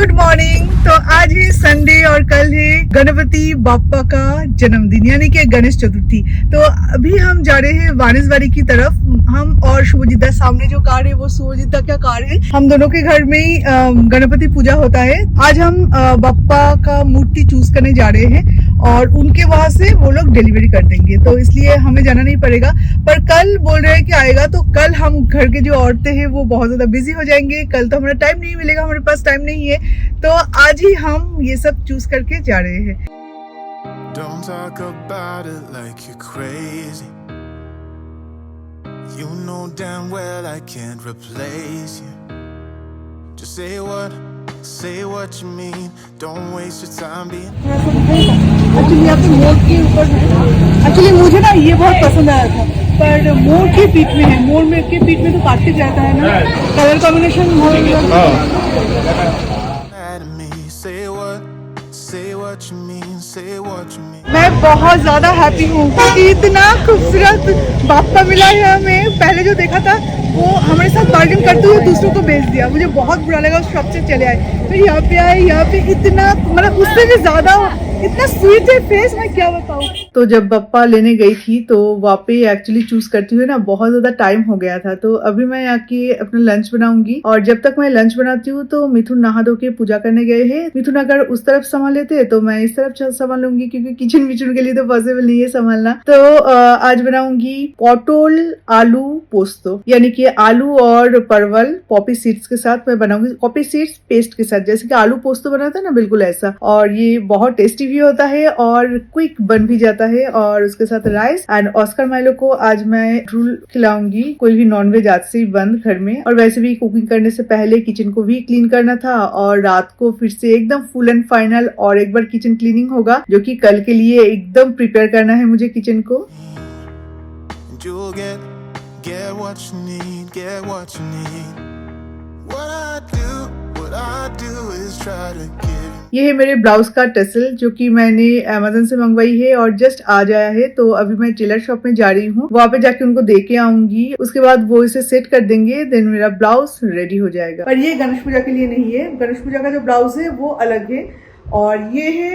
Good morning. तो आज है संडे और कल है गणपति बाप्पा का जन्मदिन यानी कि गणेश चतुर्थी। तो अभी हम जा रहे हैं वानिसबाड़ी की तरफ। हम और शुभजीत, सामने जो कार है वो शुभजीत का कार है। हम दोनों के घर में ही गणपति पूजा होता है। आज हम बाप्पा का मूर्ति चूज करने जा रहे हैं और उनके वहां से वो लोग डिलीवरी कर देंगे, तो इसलिए हमें जाना नहीं पड़ेगा। पर कल बोल रहे हैं कि आएगा, तो कल हम घर के जो औरतें हैं वो बहुत ज्यादा बिजी हो जाएंगे। कल तो हमारा टाइम नहीं मिलेगा, हमारे पास टाइम नहीं है, तो आज ही हम ये सब चूज करके जा रहे हैं। Don't talk about it like you're crazy. You know damn well I can't replace you. Just say what you mean. Don't waste your time being. Actually यहाँ पे मोर के ऊपर, एक्चुअली मुझे ना ये बहुत पसंद आया था, पर मोर के पीठ में है। मोर में के पीठ में तो कार्तिक रहता है ना, colour combination Say what you mean, say what you mean. मैं बहुत ज्यादा हैप्पी हूँ क्योंकि इतना खूबसूरत बाप्पा मिला है हमें। पहले जो देखा था वो हमारे साथ बार्गेन करते हुए दूसरों को बेच दिया, मुझे बहुत बुरा लगा। उस शॉप से चले आए, फिर यहाँ पे आए, यहाँ पे इतना मतलब उससे भी ज्यादा इतना स्वीट है फेस, मैं क्या बताऊँ। तो जब बाप्पा लेने गई थी तो वहाँ पे एक्चुअली चूज करते हुए ना बहुत ज्यादा टाइम हो गया था। तो अभी मैं आके अपना लंच बनाऊंगी और जब तक मैं लंच बनाती हूँ तो मिथुन नहा धो के पूजा करने गए हैं। मिथुन अगर उस तरफ संभाल लेते तो मैं इस तरफ संभाल लूंगी, क्योंकि किचन विचन के लिए तो पॉसिबल नहीं है संभालना। तो आज बनाऊंगी पॉटोल आलू पोस्तो, यानी कि आलू और परवल पॉपी सीड्स के साथ मैं बनाऊंगी। पॉपी सीड्स पेस्ट के साथ, जैसे कि आलू पोस्तो बनाता है ना, बिल्कुल ऐसा। और ये बहुत टेस्टी भी होता है और क्विक बन भी जाता है। और उसके साथ राइस एंड ऑस्कर माइलो को आज मैं रोल खिलाऊंगी। कोई भी नॉनवेज आज से ही बंद घर में। और वैसे भी कुकिंग करने से पहले किचन को भी क्लीन करना था और रात को फिर से एकदम फुल एंड फाइनल और एक बार किचन क्लीनिंग होगा, जो कि कल के लिए एकदम प्रिपेयर करना है मुझे किचन को। Get what you need, get what you need. What I do is try to give. ये है मेरे ब्लाउज का टसल, जो कि मैंने अमेज़न से मंगवाई है और जस्ट आज आया है। तो अभी मैं टेलर शॉप में जा रही हूँ, वहाँ पे जाके उनको दे के आऊंगी। उसके बाद वो इसे सेट कर देंगे, देन मेरा ब्लाउज रेडी हो जाएगा। पर ये गणेश पूजा के लिए नहीं है, गणेश पूजा का जो ब्लाउज है वो अलग है। और ये है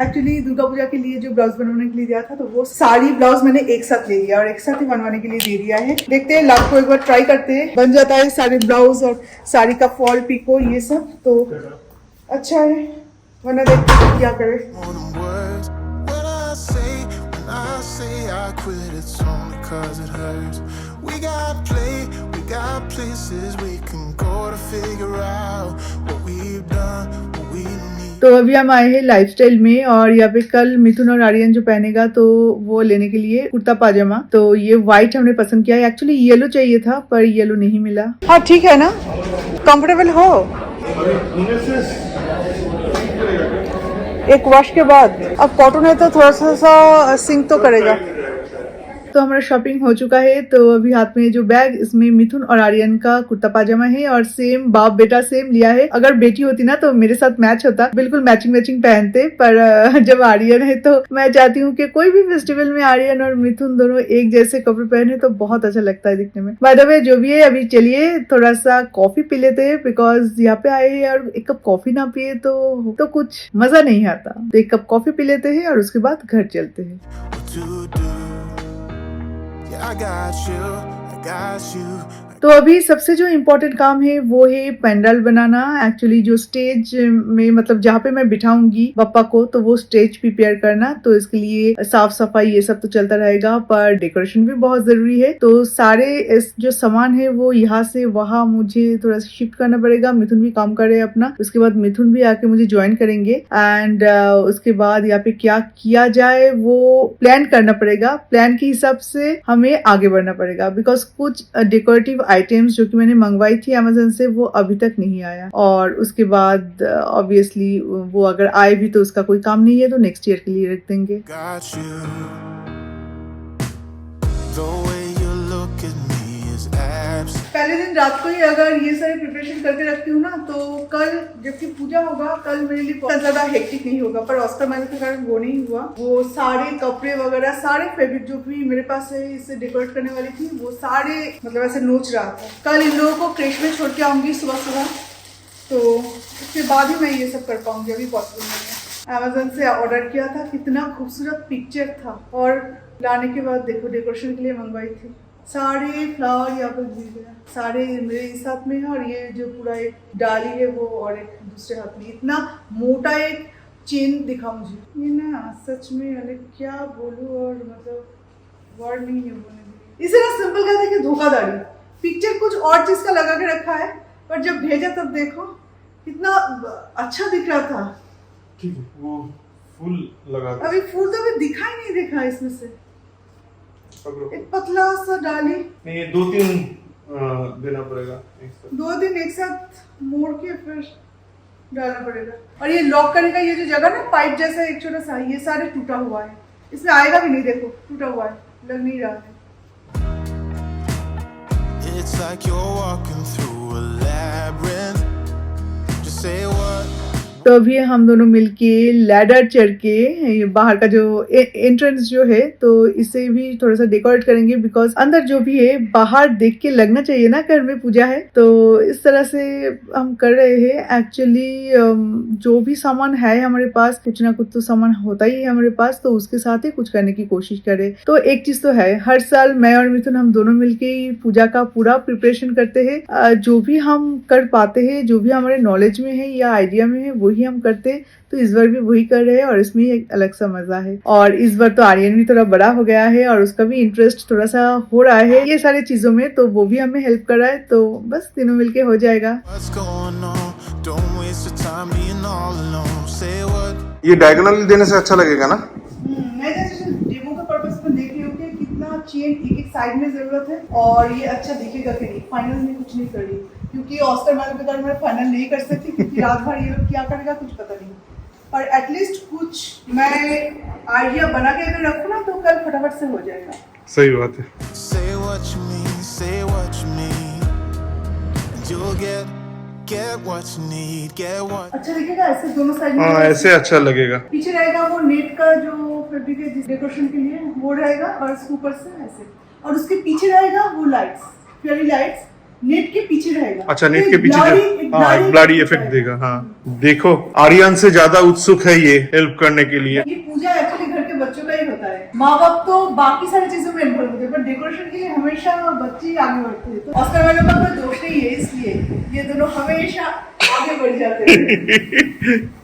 एक्चुअली दुर्गा पूजा के लिए जो ब्लाउज बनवाने के लिए दिया था, तो वो सारी ब्लाउज मैंने एक साथ ले लिया और एक साथ ही बनवाने के लिए दे दिया है। देखते हैं, लास्ट को एक बार ट्राई करते हैं, बन जाता है सारे ब्लाउज और साड़ी का फॉल पिको ये सब, तो अच्छा है, वरना देखते हैं क्या करे। तो अभी हम आए हैं लाइफस्टाइल में और यहाँ पे कल मिथुन और आर्यन जो पहनेगा तो वो लेने के लिए कुर्ता पाजामा। तो ये व्हाइट हमने पसंद किया है, एक्चुअली येलो चाहिए था पर येलो नहीं मिला। हाँ ठीक है ना, कंफर्टेबल हो। एक वॉश के बाद अब कॉटन है तो थोड़ा सा सिंक तो करेगा। तो हमारा शॉपिंग हो चुका है। तो अभी हाथ में जो बैग, इसमें मिथुन और आर्यन का कुर्ता पाजामा है और सेम बाप बेटा सेम लिया है। अगर बेटी होती ना तो मेरे साथ मैच होता, बिल्कुल मैचिंग पहनते, पर जब आर्यन है तो मैं चाहती हूँ कि कोई भी फेस्टिवल में आर्यन और मिथुन दोनों एक जैसे कपड़े पहने तो बहुत अच्छा लगता है दिखने में। बाय द वे जो भी है, अभी चलिए थोड़ा सा कॉफी पी लेते हैं, बिकॉज यहाँ पे आए हैं और एक कप कॉफी ना पिए तो कुछ मजा नहीं आता। तो एक कप कॉफी पी लेते हैं और उसके बाद घर चलते हैं। I got you. तो अभी सबसे जो इम्पोर्टेंट काम है वो है पेंडल बनाना। एक्चुअली जो स्टेज में, मतलब जहाँ पे मैं बिठाऊंगी बप्पा को, तो वो स्टेज प्रिपेयर करना। तो इसके लिए साफ सफाई ये सब तो चलता रहेगा, पर डेकोरेशन भी बहुत जरूरी है। तो सारे जो सामान है वो यहाँ से वहाँ मुझे थोड़ा सा शिफ्ट करना पड़ेगा। मिथुन भी काम करे अपना, उसके बाद मिथुन भी आके मुझे ज्वाइन करेंगे एंड उसके बाद यहाँ पे क्या किया जाए वो प्लान करना पड़ेगा। प्लान के हिसाब से हमें आगे बढ़ना पड़ेगा, बिकॉज कुछ डेकोरेटिव आइटम्स जो कि मैंने मंगवाई थी अमेज़न से वो अभी तक नहीं आया। और उसके बाद ऑब्वियसली वो अगर आए भी तो उसका कोई काम नहीं है, तो नेक्स्ट ईयर के लिए रख देंगे। पहले दिन रात को ही अगर ये सारी प्रिपरेशन करके रखती हूँ ना, तो कल जबकि पूजा होगा, कल मेरे लिए बहुत ज्यादा हेक्टिक नहीं होगा। पर ऑस्कर माइलो के कारण वो नहीं हुआ। वो सारे कपड़े वगैरह, सारे फैब्रिक जो भी मेरे पास है इसे डेकोरेट करने वाली थी, वो सारे मतलब ऐसे नोच रहा था। कल इन लोगों को क्रेश में छोड़ के आऊंगी सुबह सुबह, तो उसके बाद ही मैं ये सब कर पाऊंगी, अभी पॉसिबल नहीं है। अमेजोन से ऑर्डर किया था, कितना खूबसूरत पिक्चर था, और लाने के बाद देखो डेकोरेशन के लिए मंगवाई थी। सारे फ्लावर यहाँ पर गिर गया, सारे मेरे इस हाथ में है, और ये जो पूरा एक डाली है वो और एक दूसरे हाथ में। इतना मोटा एक चेन दिखा मुझे, ये ना सच में अरे क्या बोलूँ, और मतलब वर्ड नहीं है बोलने के लिए। इसे ना सिंपल कहते हैं कि धोखाधड़ी। पिक्चर कुछ और चीज का लगा के रखा है, पर जब भेजा तब देखो कितना अच्छा दिख रहा था। ठीक है, वो फूल लगा दो। अभी फूल तो अभी दिखाई नहीं देखा इसमें से। पकड़ो। एक पतला सा डाली, नहीं, ये 2-3 देना पड़ेगा एक साथ। 2 दिन एक साथ मोड़ के फिर डालना पड़ेगा। और ये लॉक करने का ये जो जगह ना पाइप जैसा एक छोटा सा, ये सारे टूटा हुआ है, इसमें आएगा भी नहीं, देखो टूटा हुआ है, लग नहीं रहा है। It's like you're walking through a labyrinth. Just say what. तो अभी हम दोनों मिलके लैडर चढ़ के ये बाहर का जो एंट्रेंस जो है, तो इसे भी थोड़ा सा डेकोरेट करेंगे, बिकॉज अंदर जो भी है बाहर देख के लगना चाहिए ना घर में पूजा है। तो इस तरह से हम कर रहे हैं। एक्चुअली जो भी सामान है हमारे पास, कुछ ना कुछ तो सामान होता ही है हमारे पास, तो उसके साथ ही कुछ करने की कोशिश करें। तो एक चीज तो है, हर साल मैं और मिथुन हम दोनों मिलके पूजा का पूरा प्रिपरेशन करते हैं। जो भी हम कर पाते हैं, जो भी हमारे नॉलेज में है या आइडिया में है, वही हम करते हैं। तो इस बार भी वही कर रहे हैं, और इसमें एक अलग सा मजा है। और इस बार तो आर्यन भी थोड़ा बड़ा हो गया है, और उसका भी इंटरेस्ट थोड़ा सा हो रहा है ये सारी चीजों में, तो वो भी हमें हेल्प कर रहा है। तो बस तीनों मिलके हो जाएगा। What's going on? Don't waste your time being all alone. Say what. ये डायगोनल देने से अच्छा लगेगा ना? मैं जैसे डेमो का पर्पस में देख रही हूँ कि कितना चेन एक एक साइड में जरूरत है, और ये अच्छा दिखेगा कि नहीं। फाइनल में कुछ नहीं कर रही, क्योंकि ऑस्कर मैल के कारण मैं फाइनल नहीं कर सकती, क्योंकि रात भर ये लोग क्या करेगा कुछ पता नहीं। पर एटलीस्ट कुछ मैं आइडिया बना के अगर रखूँ ना, तो कल फटाफट से हो जाएगा। सही बात है। Say what you mean. Say what you mean. And you'll get what you need. Get what. अच्छा दिखेगा ऐसे दोनों साइड में। हाँ, ऐसे अच्छा लगेगा। पीछे रहेगा वो नेट का जो फैब्रिक है डेकोरेशन के लिए, वो रहेगा, और इसके ऊपर से ऐसे, और उसके पीछे रहेगा वो लाइट्स, फेयरी लाइट्स नेट के पीछे रहेगा। अच्छा, नेट तो के पीछे हाँ, ब्लडी इफेक्ट देगा। हाँ, देखो आर्यन से ज्यादा उत्सुक है ये हेल्प करने के लिए। ये पूजा एक्चुअली घर के बच्चों का ही होता है। माँ बाप तो बाकी सारी चीजों में इन्वॉल्व होते हैं, पर डेकोरेशन के लिए हमेशा बच्चे ही आगे बढ़ते हैं। तो ऑस्कर वालों का कोई दोष नहीं है, इसलिए ये दोनों हमेशा आगे बढ़ जाते हैं।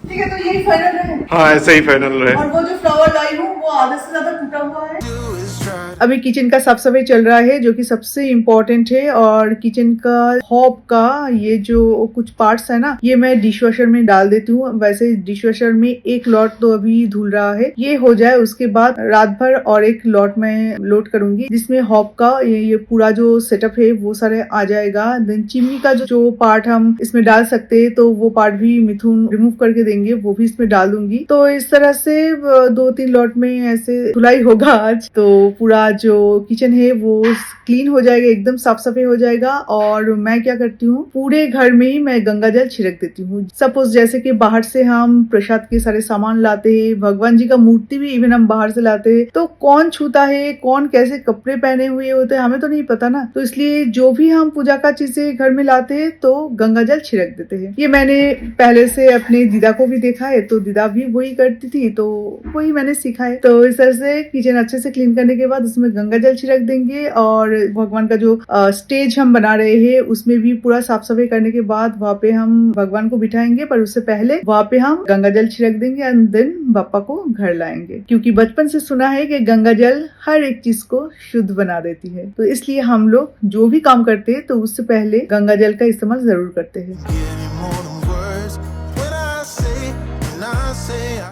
ठीक है, तो यही फाइनल है। हाँ, ऐसा ही फाइनल रहे। और वो जो फ्लावर लाई हूँ वो आधे से ज्यादा टूटा हुआ है। Do is try. अभी किचन का साफ सफाई चल रहा है, जो कि सबसे इम्पोर्टेंट है। और किचन का हॉब का ये जो कुछ पार्ट्स है ना, ये मैं डिश वॉशर में डाल देती हूँ। वैसे डिश वॉशर में एक लॉट तो अभी धुल रहा है, ये हो जाए उसके बाद रात भर और एक लॉट में लोड करूंगी, जिसमें हॉब का ये पूरा जो सेटअप है वो सारे आ जाएगा। देन चिमनी का जो पार्ट हम इसमें डाल सकते हैं, तो वो पार्ट भी मिथुन रिमूव करके देंगे, वो भी इसमें डाल दूंगी। तो इस तरह से 2-3 लॉट में ऐसे धुलाई होगा आज। तो पूरा जो किचन है वो क्लीन हो जाएगा, एकदम साफ सफाई हो जाएगा। और मैं क्या करती हूँ, पूरे घर में ही मैं गंगा जल छिड़क देती हूँ। सपोज जैसे कि बाहर से हम प्रसाद के सारे सामान लाते हैं, भगवान जी का मूर्ति भी इवन हम बाहर से लाते हैं, तो कौन छूता है, कौन कैसे कपड़े पहने हुए होते हैं, हमें तो नहीं पता ना। तो इसलिए जो भी हम पूजा का चीजें घर में लाते हैं, तो गंगा जल छिड़क देते हैं। ये मैंने पहले से अपने दीदा को भी देखा है, तो दीदा भी वही करती थी, तो वही मैंने सीखा है। तो इस तरह से किचन अच्छे से क्लीन करने के बाद उसमें गंगा जल छिड़क देंगे। और भगवान का जो स्टेज हम बना रहे हैं, उसमें भी पूरा साफ सफाई करने के बाद वहाँ पे हम भगवान को बिठाएंगे, पर उससे पहले वहाँ पे हम गंगा जल छिड़क देंगे एंड देन बापा को घर लाएंगे। क्योंकि बचपन से सुना है कि गंगा जल हर एक चीज को शुद्ध बना देती है, तो इसलिए हम लोग जो भी काम करते हैं तो उससे पहले गंगा जल का इस्तेमाल जरूर करते हैं। Any more than words. When I say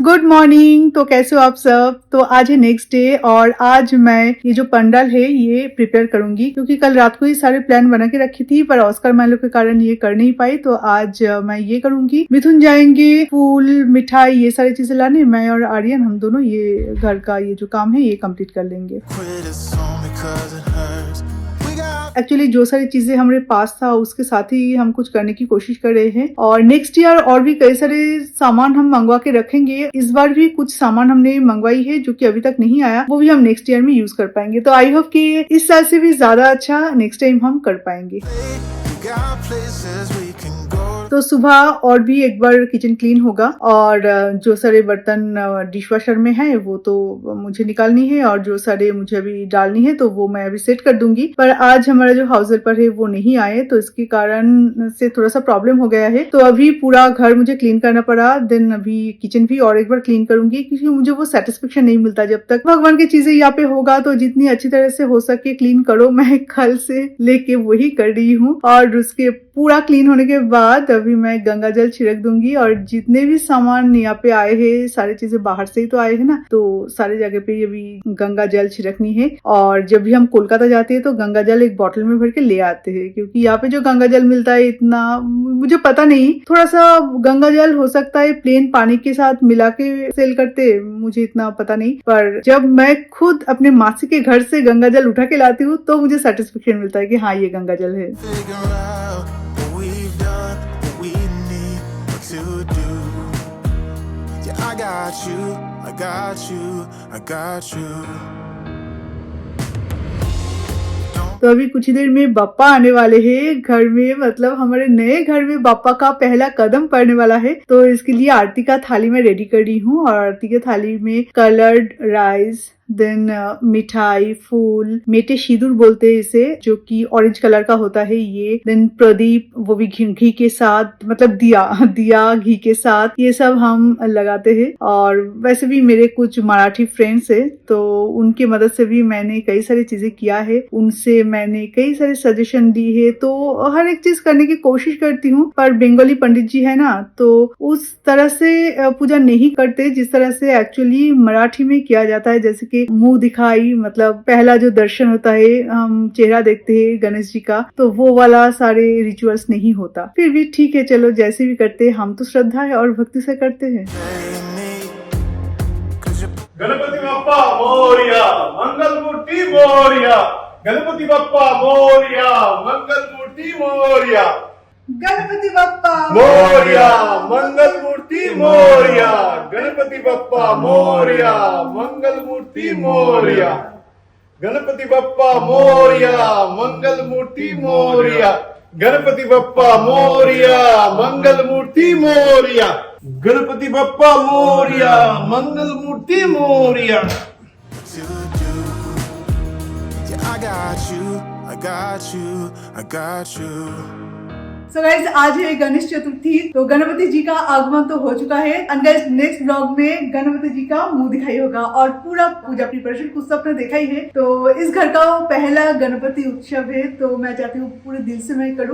good morning. तो कैसे हो आप सब? तो आज है नेक्स्ट डे, और आज मैं ये जो पंडाल है ये प्रिपेयर करूंगी, क्योंकि कल रात को ही सारे प्लान बना के रखी थी, पर ऑस्कर मैलो के कारण ये कर नहीं पाई। तो आज मैं ये करूंगी। मिथुन जाएंगे फूल मिठाई ये सारी चीजें लाने, मैं और आर्यन हम दोनों ये घर का ये जो काम है ये कंप्लीट कर लेंगे। quit a song because it hurts. We got actually जो सारी चीजें हमारे पास था उसके साथ ही हम कुछ करने की कोशिश कर रहे हैं, और नेक्स्ट ईयर और भी कई सारे सामान हम मंगवा के रखेंगे। इस बार भी कुछ सामान हमने मंगवाई है जो कि अभी तक नहीं आया, वो भी हम नेक्स्ट ईयर में यूज कर पाएंगे। तो आई होप कि इस साल से भी ज्यादा अच्छा नेक्स्ट टाइम हम कर पाएंगे। we got places we can go. तो सुबह और भी एक बार किचन क्लीन होगा और जो सारे बर्तन डिश वॉशर में है वो तो मुझे निकालनी है और जो सारे मुझे अभी डालनी है तो वो मैं अभी सेट कर दूंगी। पर आज हमारा जो हाउस हेल्पर है वो नहीं आए तो इसके कारण से थोड़ा सा प्रॉब्लम हो गया है। तो अभी पूरा घर मुझे क्लीन करना पड़ा, देन अभी किचन भी और एक बार क्लीन करूंगी क्योंकि मुझे वो सेटिस्फेक्शन नहीं मिलता जब तक भगवान की चीजें यहाँ पे होगा। तो जितनी अच्छी तरह से हो सके क्लीन करो, मैं कल से लेके वही कर रही हूँ। और उसके पूरा क्लीन होने के बाद अभी मैं गंगा जल छिड़क दूंगी और जितने भी सामान यहाँ पे आए हैं सारी चीजें बाहर से ही तो आए हैं ना, तो सारी जगह पे अभी गंगा जल छिड़कनी है। और जब भी हम कोलकाता जाते हैं तो गंगा जल एक बॉटल में भर के ले आते हैं क्योंकि यहाँ पे जो गंगा जल मिलता है इतना मुझे पता नहीं, थोड़ा सा गंगा जल हो सकता है प्लेन पानी के साथ मिला के सेल करते, मुझे इतना पता नहीं। पर जब मैं खुद अपने मासी के घर से गंगा जल उठा के लाती हूँ तो मुझे सेटिस्फेक्शन मिलता है कि हाँ ये गंगा जल है। Figure out what we've done, what we need, what to do. Yeah, I got you, I got you, I got you. तो अभी कुछ ही देर में बाप्पा आने वाले हैं घर में, मतलब हमारे नए घर में बाप्पा का पहला कदम पड़ने वाला है। तो इसके लिए आरती का थाली मैं रेडी कर रही हूँ और आरती के थाली में कलर्ड राइस, देन मिठाई, फूल, मेटे सिंदूर बोलते हैं इसे, जो कि ऑरेंज कलर का होता है ये, देन प्रदीप वो भी घी के साथ, मतलब दिया घी के साथ, ये सब हम लगाते हैं। और वैसे भी मेरे कुछ मराठी फ्रेंड्स है तो उनकी मदद से भी मैंने कई सारी चीजें किया है, उनसे मैंने कई सारे सजेशन दी है। तो हर एक चीज करने की कोशिश करती हूँ, पर बंगाली पंडित जी है ना तो उस तरह से पूजा नहीं करते जिस तरह से एक्चुअली मराठी में किया जाता है। जैसे कि मुंह दिखाई, मतलब पहला जो दर्शन होता है हम चेहरा देखते हैं गणेश जी का, तो वो वाला सारे रिचुअल्स नहीं होता। फिर भी ठीक है, चलो जैसे भी करते हैं, हम तो श्रद्धा है और भक्ति से करते हैं। Ganpati Bappa Morya, Mangal Murti Morya, Ganpati Bappa Morya, Mangal Murti Morya, Ganpati Bappa Morya, Mangal Murti Morya, Ganpati Bappa Morya, Mangal Murti Morya, Ganpati Bappa Morya, Mangal Murti Morya, Ganpati Bappa Morya, Mangal Murti Morya, Ganpati Bappa Morya, Mangal Murti Morya. I got you, I got you, I got you. So guys आज है गणेश चतुर्थी, तो गणपति जी का आगमन तो हो चुका है। एंड गाइस नेक्स्ट ब्लॉग में गणपति जी का मुंह दिखाई होगा और पूरा पूजा प्रिपरेशन कुछ तो आपने देखा ही है। तो इस घर का पहला गणपति उत्सव है तो मैं चाहती हूँ पूरे दिल से मैं करूँ।